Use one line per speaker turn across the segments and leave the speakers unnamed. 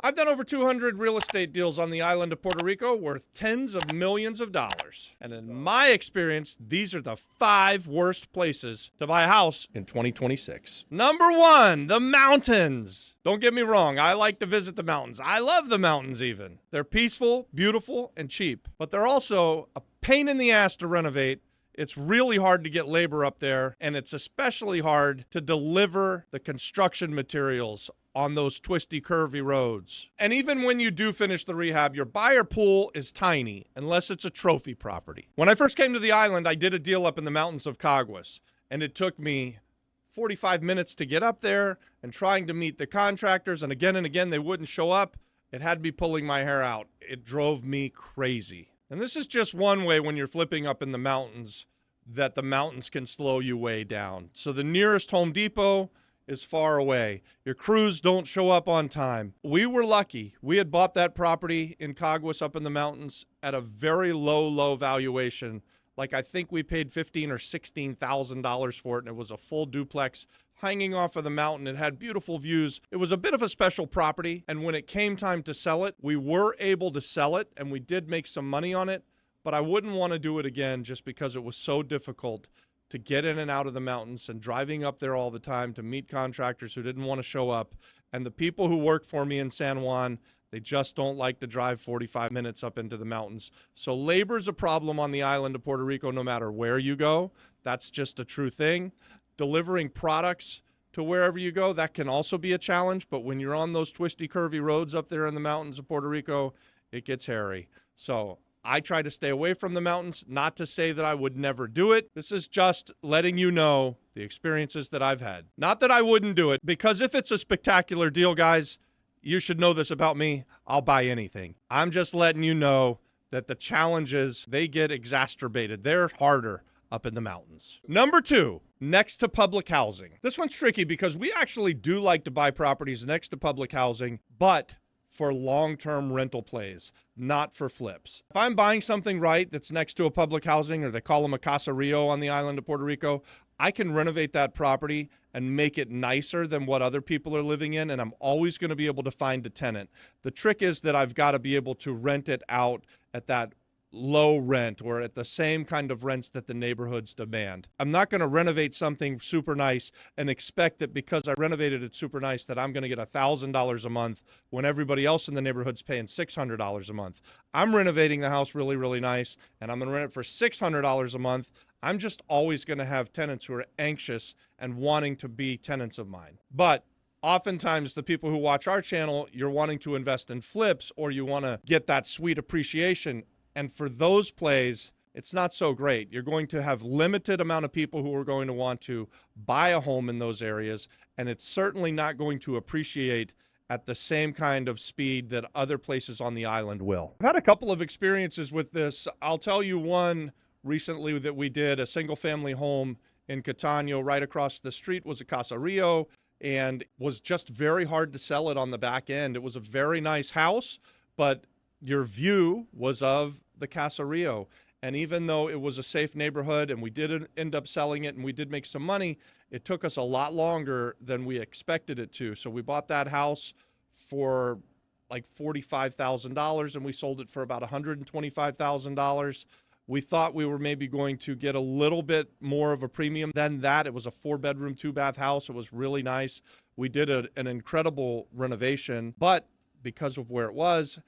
I've done over 200 real estate deals on the island of Puerto Rico worth tens of millions of dollars. And in my experience, these are the 5 worst places to buy a house in 2026. Number 1, the mountains. Don't get me wrong, I like to visit the mountains. I love the mountains even. They're peaceful, beautiful, and cheap. But they're also a pain in the ass to renovate. It's really hard to get labor up there, and it's especially hard to deliver the construction materials on those twisty, curvy roads. And even when you do finish the rehab, your buyer pool is tiny, unless it's a trophy property. When I first came to the island, I did a deal up in the mountains of Caguas, and it took me 45 minutes to get up there and trying to meet the contractors, and again, they wouldn't show up. It had me pulling my hair out. It drove me crazy. And this is just one way when you're flipping up in the mountains that the mountains can slow you way down. So the nearest Home Depot is far away. Your crews don't show up on time. We were lucky. We had bought that property in Caguas up in the mountains at a very low valuation. Like I think we paid $15,000 or $16,000 for it, and it was a full duplex hanging off of the mountain. It had beautiful views. It was a bit of a special property, and when it came time to sell it, we were able to sell it, and we did make some money on it, but I wouldn't want to do it again just because it was so difficult to get in and out of the mountains and driving up there all the time to meet contractors who didn't want to show up. And the people who work for me in San Juan, they just don't like to drive 45 minutes up into the mountains. So labor's a problem on the island of Puerto Rico no matter where you go. That's just a true thing. Delivering products to wherever you go, that can also be a challenge. But when you're on those twisty, curvy roads up there in the mountains of Puerto Rico, it gets hairy. So I try to stay away from the mountains, not to say that I would never do it. This is just letting you know the experiences that I've had. Not that I wouldn't do it, because if it's a spectacular deal, guys, you should know this about me. I'll buy anything. I'm just letting you know that the challenges, they get exacerbated. They're harder up in the mountains. Number 2, next to public housing. This one's tricky because we actually do like to buy properties next to public housing, but for long-term rental plays, not for flips. If I'm buying something right that's next to a public housing, or they call them a caserío on the island of Puerto Rico, I can renovate that property and make it nicer than what other people are living in, and I'm always going to be able to find a tenant. The trick is that I've got to be able to rent it out at that low rent or at the same kind of rents that the neighborhoods demand. I'm not going to renovate something super nice and expect that because I renovated it super nice that I'm going to get $1,000 a month when everybody else in the neighborhood's paying $600 a month. I'm renovating the house really, really nice, and I'm going to rent it for $600 a month. I'm just always going to have tenants who are anxious and wanting to be tenants of mine. But oftentimes, the people who watch our channel, you're wanting to invest in flips or you want to get that sweet appreciation. And for those plays, it's not so great. You're going to have limited amount of people who are going to want to buy a home in those areas, and it's certainly not going to appreciate at the same kind of speed that other places on the island will. I've had a couple of experiences with this. I'll tell you one recently that we did. A single-family home in Catano, right across the street was a caserío, and was just very hard to sell it on the back end. It was a very nice house, but your view was of the caserío. And even though it was a safe neighborhood and we did end up selling it and we did make some money, it took us a lot longer than we expected it to. So we bought that house for like $45,000 and we sold it for about $125,000. We thought we were maybe going to get a little bit more of a premium than that. It was a 4-bedroom, 2-bath house. It was really nice. We did an incredible renovation, but because of where it was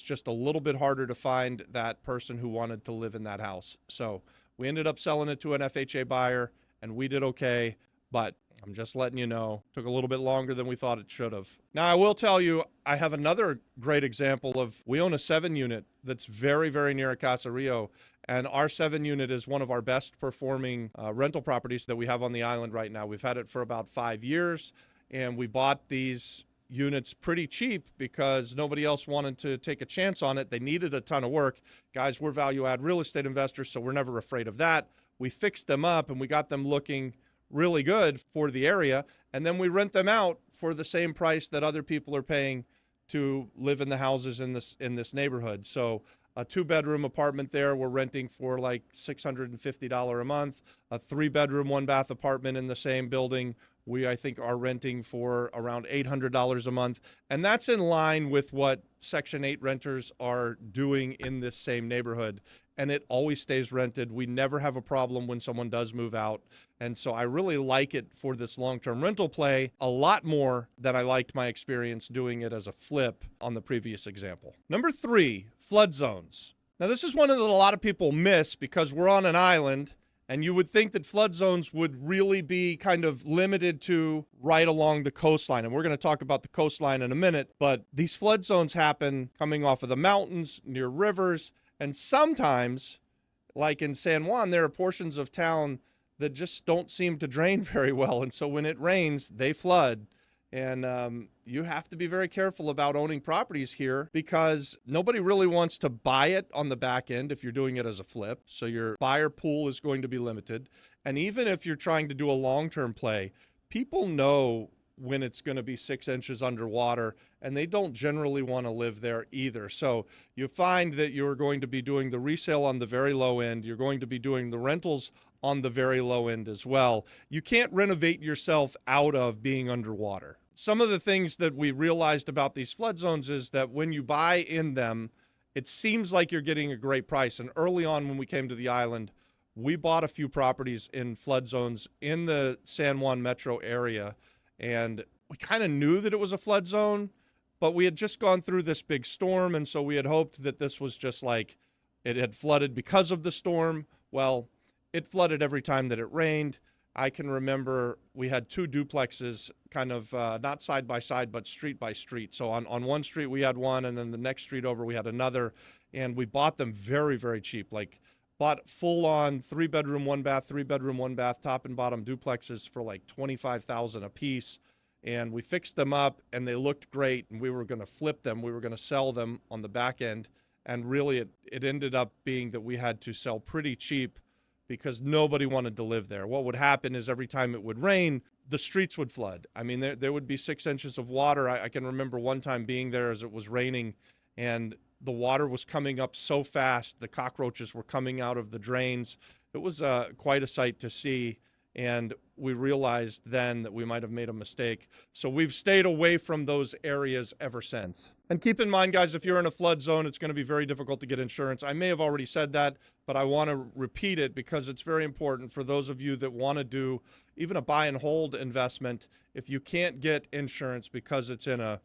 just a little bit harder to find that person who wanted to live in that house. So we ended up selling it to an FHA buyer, and we did okay, but I'm just letting you know, took a little bit longer than we thought it should have. Now, I will tell you, I have another great example of, we own a 7-unit that's very, very near a caserío, and our 7-unit is one of our best performing rental properties that we have on the island right now. We've had it for about 5 years, and we bought these units pretty cheap because nobody else wanted to take a chance on it. They needed a ton of work. Guys, we're value add real estate investors, so we're never afraid of that. We fixed them up and we got them looking really good for the area, and then we rent them out for the same price that other people are paying to live in the houses in this neighborhood. So a 2-bedroom apartment there we're renting for like $650 a month. A 3-bedroom, 1-bath apartment in the same building We, I think, are renting for around $800 a month. And that's in line with what Section 8 renters are doing in this same neighborhood. And it always stays rented. We never have a problem when someone does move out. And so I really like it for this long-term rental play a lot more than I liked my experience doing it as a flip on the previous example. Number 3, flood zones. Now, this is one that a lot of people miss because we're on an island, and you would think that flood zones would really be kind of limited to right along the coastline. And we're going to talk about the coastline in a minute, but these flood zones happen coming off of the mountains, near rivers, and sometimes, like in San Juan, there are portions of town that just don't seem to drain very well. And so when it rains, they flood. And you have to be very careful about owning properties here because nobody really wants to buy it on the back end if you're doing it as a flip. So your buyer pool is going to be limited. And even if you're trying to do a long-term play, people know when it's going to be 6 inches underwater, and they don't generally want to live there either. So you find that you're going to be doing the resale on the very low end. You're going to be doing the rentals on the very low end as well. You can't renovate yourself out of being underwater. Some of the things that we realized about these flood zones is that when you buy in them, it seems like you're getting a great price. And early on when we came to the island, we bought a few properties in flood zones in the San Juan metro area. And we kind of knew that it was a flood zone, but we had just gone through this big storm. And so we had hoped that this was just like it had flooded because of the storm. Well, it flooded every time that it rained. I can remember we had 2 duplexes kind of not side by side, but street by street. So on one street we had one, and then the next street over we had another. And we bought them very, very cheap. Like bought full on 3-bedroom, 1-bath, 3-bedroom, 1-bath, top and bottom duplexes for like $25,000 a piece. And we fixed them up and they looked great. And we were going to flip them. We were going to sell them on the back end. And really it ended up being that we had to sell pretty cheap because nobody wanted to live there. What would happen is every time it would rain, the streets would flood. I mean, there would be 6 inches of water. I can remember one time being there as it was raining, and the water was coming up so fast. The cockroaches were coming out of the drains. It was quite a sight to see, and we realized then that we might have made a mistake. So we've stayed away from those areas ever since. And keep in mind, guys, if you're in a flood zone, it's going to be very difficult to get insurance. I may have already said that, but I want to repeat it because it's very important for those of you that want to do even a buy and hold investment. If you can't get insurance because it's in a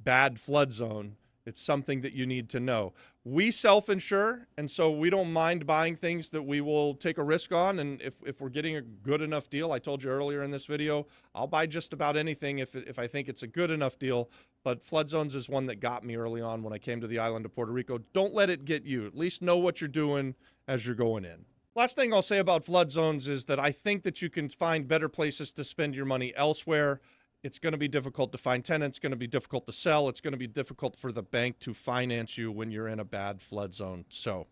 bad flood zone, it's something that you need to know. We self-insure, and so we don't mind buying things that we will take a risk on. And if we're getting a good enough deal, I told you earlier in this video, I'll buy just about anything if I think it's a good enough deal. But flood zones is one that got me early on when I came to the island of Puerto Rico. Don't let it get you. At least know what you're doing as you're going in. Last thing I'll say about flood zones is that I think that you can find better places to spend your money elsewhere. It's going to be difficult to find tenants. It's going to be difficult to sell. It's going to be difficult for the bank to finance you when you're in a bad flood zone. So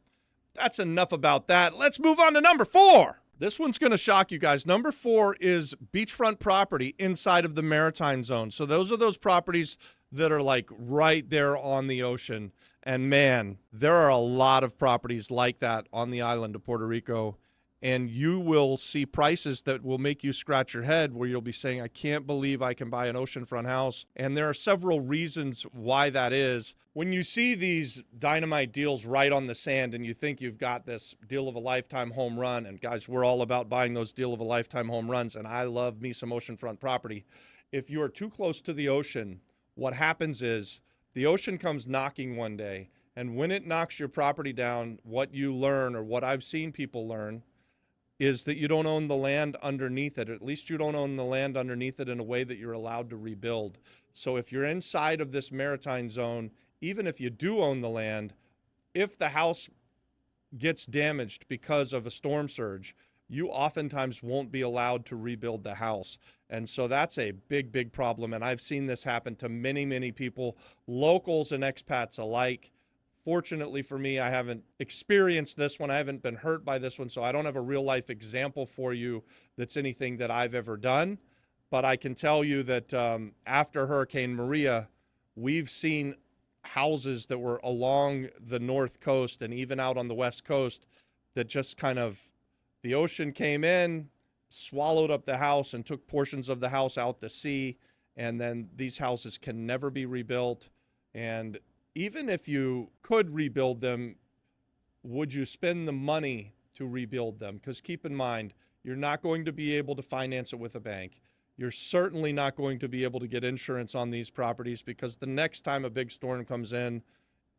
that's enough about that. Let's move on to number 4. This one's going to shock you guys. Number 4 is beachfront property inside of the maritime zone. So those are those properties that are like right there on the ocean. And man, there are a lot of properties like that on the island of Puerto Rico. And you will see prices that will make you scratch your head where you'll be saying, I can't believe I can buy an oceanfront house. And there are several reasons why that is. When you see these dynamite deals right on the sand and you think you've got this deal of a lifetime home run, and guys, we're all about buying those deal of a lifetime home runs, and I love me some oceanfront property. If you are too close to the ocean, what happens is the ocean comes knocking one day, and when it knocks your property down, what you learn, or what I've seen people learn, is that you don't own the land underneath it. At least you don't own the land underneath it in a way that you're allowed to rebuild. So if you're inside of this maritime zone, even if you do own the land, if the house gets damaged because of a storm surge, you oftentimes won't be allowed to rebuild the house. And so that's a big, big problem. And I've seen this happen to many, many people, locals and expats alike. Fortunately for me, I haven't experienced this one. I haven't been hurt by this one, so I don't have a real life example for you that's anything that I've ever done. But I can tell you that after Hurricane Maria, we've seen houses that were along the north coast and even out on the west coast that just kind of, the ocean came in, swallowed up the house and took portions of the house out to sea. And then these houses can never be rebuilt. And even if you could rebuild them, would you spend the money to rebuild them? Because keep in mind, you're not going to be able to finance it with a bank. You're certainly not going to be able to get insurance on these properties, because the next time a big storm comes in,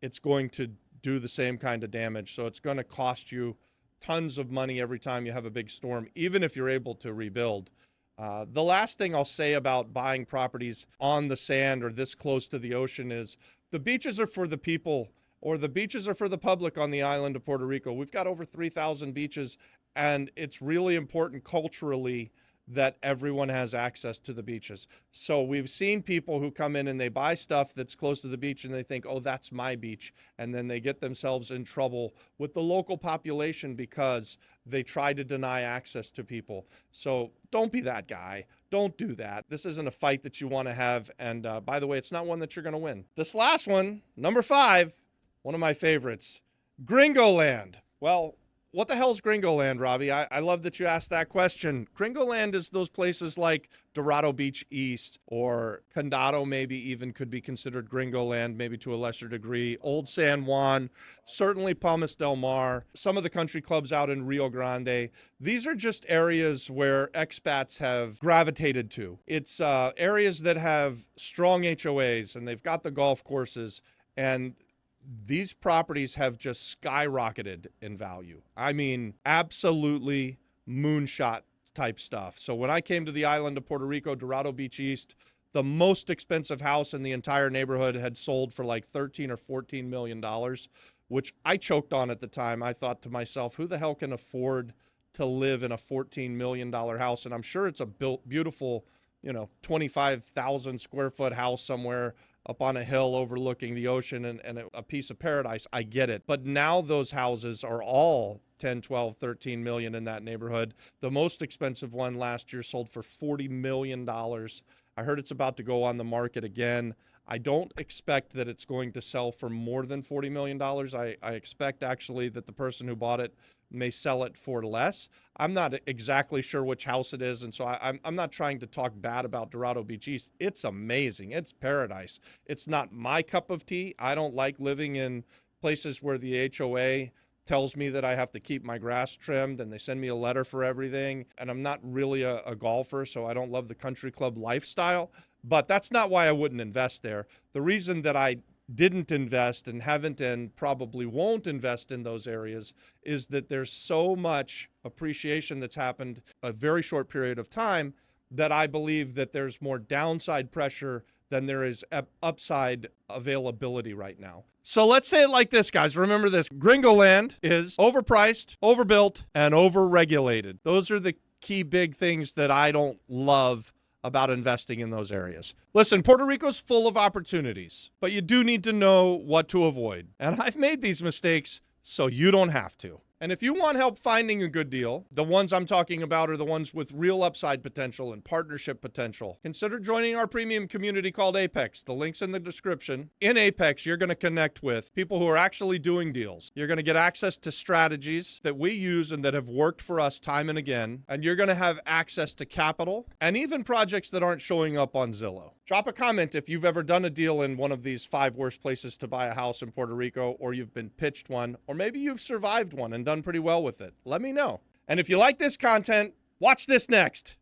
it's going to do the same kind of damage. So it's going to cost you tons of money every time you have a big storm, even if you're able to rebuild. The last thing I'll say about buying properties on the sand or this close to the ocean is the beaches are for the people, or the beaches are for the public on the island of Puerto Rico. We've got over 3,000 beaches, and it's really important culturally that everyone has access to the beaches. So we've seen people who come in and they buy stuff that's close to the beach and they think, oh, that's my beach. And then they get themselves in trouble with the local population because they try to deny access to people. So don't be that guy. Don't do that. This isn't a fight that you want to have. And by the way, it's not one that you're going to win. This last one, number 5, one of my favorites, Gringo Land. Well, what the hell is Gringo Land, Robbie? I love that you asked that question. Gringo Land is those places like Dorado Beach East, or Condado maybe even could be considered Gringo Land, maybe to a lesser degree. Old San Juan, certainly Palmas del Mar, some of the country clubs out in Rio Grande. These are just areas where expats have gravitated to. It's areas that have strong HOAs, and they've got the golf courses, and these properties have just skyrocketed in value. I mean, absolutely moonshot type stuff. So when I came to the island of Puerto Rico, Dorado Beach East, the most expensive house in the entire neighborhood had sold for like $13 or $14 million, which I choked on at the time. I thought to myself, who the hell can afford to live in a $14 million house? And I'm sure it's a beautiful, 25,000 square foot house somewhere up on a hill overlooking the ocean and a piece of paradise. I get it. But now those houses are all 10, 12, 13 million in that neighborhood. The most expensive one last year sold for $40 million. I heard it's about to go on the market again. I don't expect that it's going to sell for more than $40 million. I expect actually that the person who bought it may sell it for less. I'm not exactly sure which house it is, and so I'm not trying to talk bad about Dorado Beach East. It's amazing. It's paradise. It's not my cup of tea. I don't like living in places where the HOA tells me that I have to keep my grass trimmed and they send me a letter for everything. And I'm not really a golfer, so I don't love the country club lifestyle. But that's not why I wouldn't invest there. The reason that I didn't invest and haven't and probably won't invest in those areas is that there's so much appreciation that's happened a very short period of time that I believe that there's more downside pressure than there is upside availability right now. So let's say it like this, guys. Remember this. Gringo Land is overpriced, overbuilt, and overregulated. Those are the key big things that I don't love about investing in those areas. Listen, Puerto Rico's full of opportunities, but you do need to know what to avoid. And I've made these mistakes so you don't have to. And if you want help finding a good deal, the ones I'm talking about are the ones with real upside potential and partnership potential. Consider joining our premium community called Apex. The link's in the description. In Apex, you're going to connect with people who are actually doing deals. You're going to get access to strategies that we use and that have worked for us time and again. And you're going to have access to capital and even projects that aren't showing up on Zillow. Drop a comment if you've ever done a deal in one of these 5 worst places to buy a house in Puerto Rico, or you've been pitched one, or maybe you've survived one and done pretty well with it. Let me know. And if you like this content, watch this next.